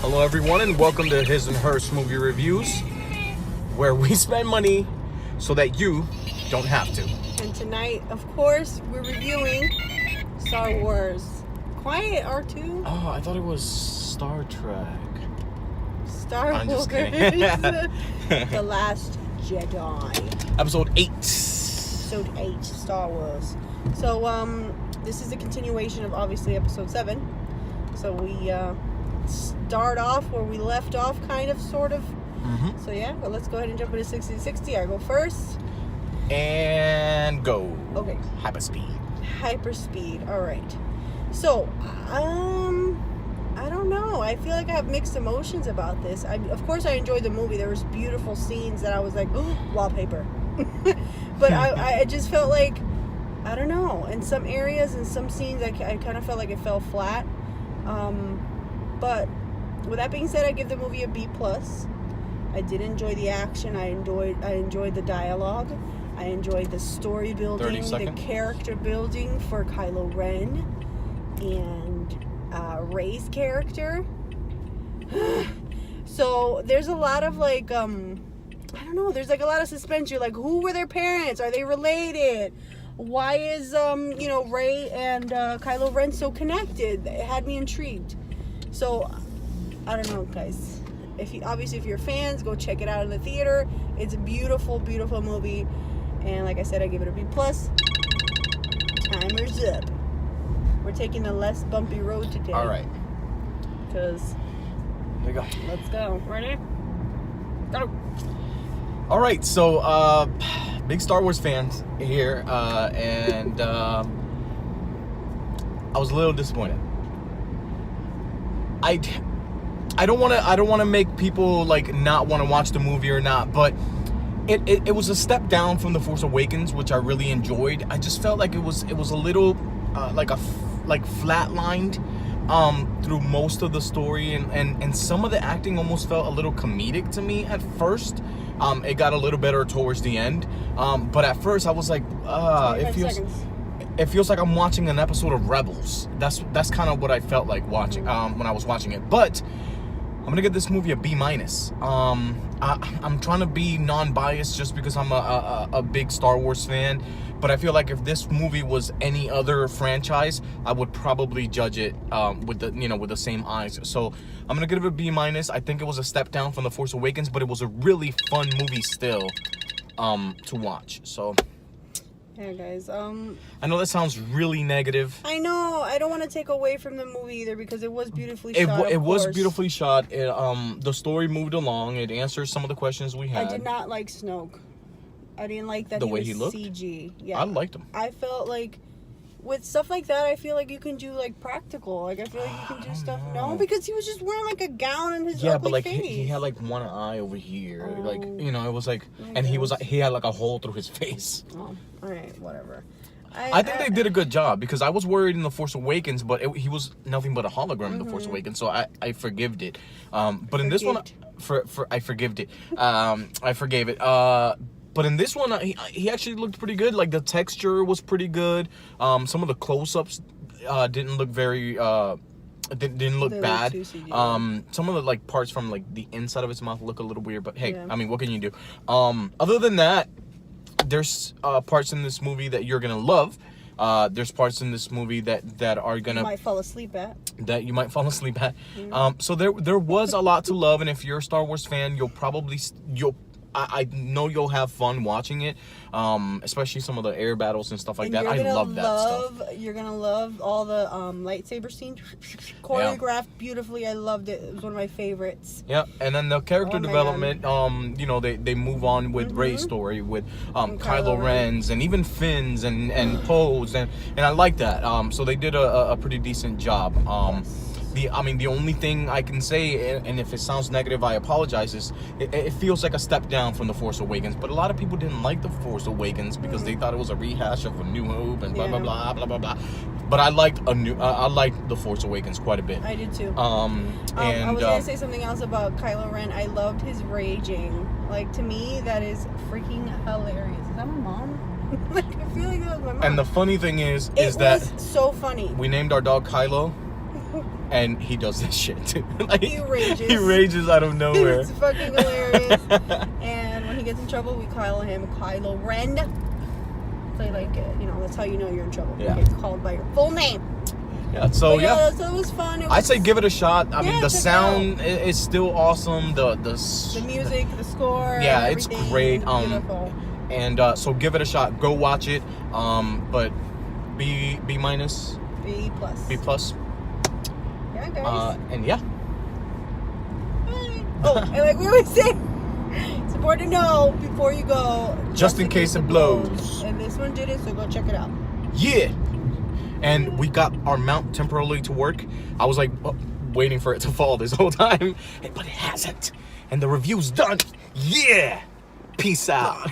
Hello everyone and welcome to His and Hers Movie Reviews, where we spend money so that you don't have to. And tonight, of course, we're reviewing Star Wars. Quiet, R2. Oh, I thought it was Star Trek. Star I'm Wars. just kidding. The Last Jedi. Episode 8. Episode 8, Star Wars. So, this is a continuation of, obviously, Episode 7. So, we, start off where we left off, kind of, sort of. Mm-hmm. So yeah, but let's go ahead and jump into 60-60. I go first. And go. Okay. Hyperspeed. All right. So, I don't know. I feel like I have mixed emotions about this. Of course, I enjoyed the movie. There was beautiful scenes that I was like, oh, wallpaper. But I just felt like, I don't know. In some areas, in some scenes, I kind of felt like it fell flat. But with that being said, I give the movie a B+. I did enjoy the action. I enjoyed the dialogue. I enjoyed the story building, the character building for Kylo Ren and Rey's character. So there's a lot of like, I don't know. There's like a lot of suspense. You're like, who were their parents? Are they related? Why is Rey and Kylo Ren so connected? It had me intrigued. So I don't know, guys. If you're fans, go check it out in the theater. It's a beautiful, beautiful movie. And like I said, I give it a B+. Timer's up. We're taking the less bumpy road today. All right. Because Here we go. let's go. Ready? Go. All right. So, big Star Wars fans here, and I was a little disappointed. I don't want to make people like not want to watch the movie or not, but it was a step down from The Force Awakens, which I really enjoyed. I just felt like it was a little flatlined through most of the story, and some of the acting almost felt a little comedic to me at first. It got a little better towards the end, but at first I was like, it feels like I'm watching an episode of Rebels. That's kind of what I felt like watching when I was watching it. But I'm gonna give this movie a B-. I'm trying to be non-biased just because I'm a big Star Wars fan. But I feel like if this movie was any other franchise, I would probably judge it with the same eyes. So I'm gonna give it a B-. I think it was a step down from The Force Awakens, but it was a really fun movie still to watch. So. Yeah, guys. I know that sounds really negative. I know. I don't want to take away from the movie either because it was beautifully shot. It was beautifully shot. The story moved along. It answers some of the questions we had. I did not like Snoke. I didn't like that the way he looked. CG. Yeah, I liked him. I felt like with stuff like that, I feel like you can do like practical. Like I feel like you can do stuff. No, because he was just wearing like a gown and his ugly but like face. he had like one eye over here, like it was like, and guess. he had like a hole through his face. Oh, all right, whatever. I think they did a good job because I was worried in The Force Awakens, but he was nothing but a hologram in The Force Awakens, so I forgived it. But in this one, I forgived it. I forgave it. But in this one, he actually looked pretty good. Like the texture was pretty good. Some of the close-ups didn't look very didn't look bad. Some of the like parts from like the inside of his mouth look a little weird. But hey, yeah. I mean, what can you do? Other than that, there's parts in this movie that you're gonna love. There's parts in this movie that are gonna you might fall asleep at. That you might fall asleep at. So there was a lot to love, and if you're a Star Wars fan, I know you'll have fun watching it, especially some of the air battles and stuff like that. I love that stuff. You're gonna love all the lightsaber scenes, choreographed beautifully. I loved it. It was one of my favorites. Yeah, and then the character development. They move on with Rey's story, with Kylo Ren's, and even Finn's and Poe's, and I like that. So they did a pretty decent job. The only thing I can say, and if it sounds negative, I apologize, is it feels like a step down from The Force Awakens. But a lot of people didn't like The Force Awakens because they thought it was a rehash of A New Hope and blah, blah, blah, blah, blah, blah. But I liked The Force Awakens quite a bit. I did too. And I was going to say something else about Kylo Ren. I loved his raging. Like, to me, that is freaking hilarious. Is that my mom? Like, I feel like that was my mom. And the funny thing is it that was so funny. We named our dog Kylo. And he does this shit too. Like, He rages. He rages out of nowhere. It's fucking hilarious. And when he gets in trouble, we call him Kylo Ren. So like, that's how you know you're in trouble. Yeah. He gets called by your full name. Yeah. So yeah. So it was fun. I'd say give it a shot. I mean, the check it sound is still awesome. The music, the score. Yeah, it's everything, great. Beautiful. And so give it a shot. Go watch it. But B minus. B plus. B plus. Yeah, guys. And yeah. Oh, and like we always say, it's important to know before you go. Just in case it blows. And this one did it, so go check it out. Yeah. And we got our mount temporarily to work. I was like waiting for it to fall this whole time, but it hasn't. And the review's done. Yeah. Peace out.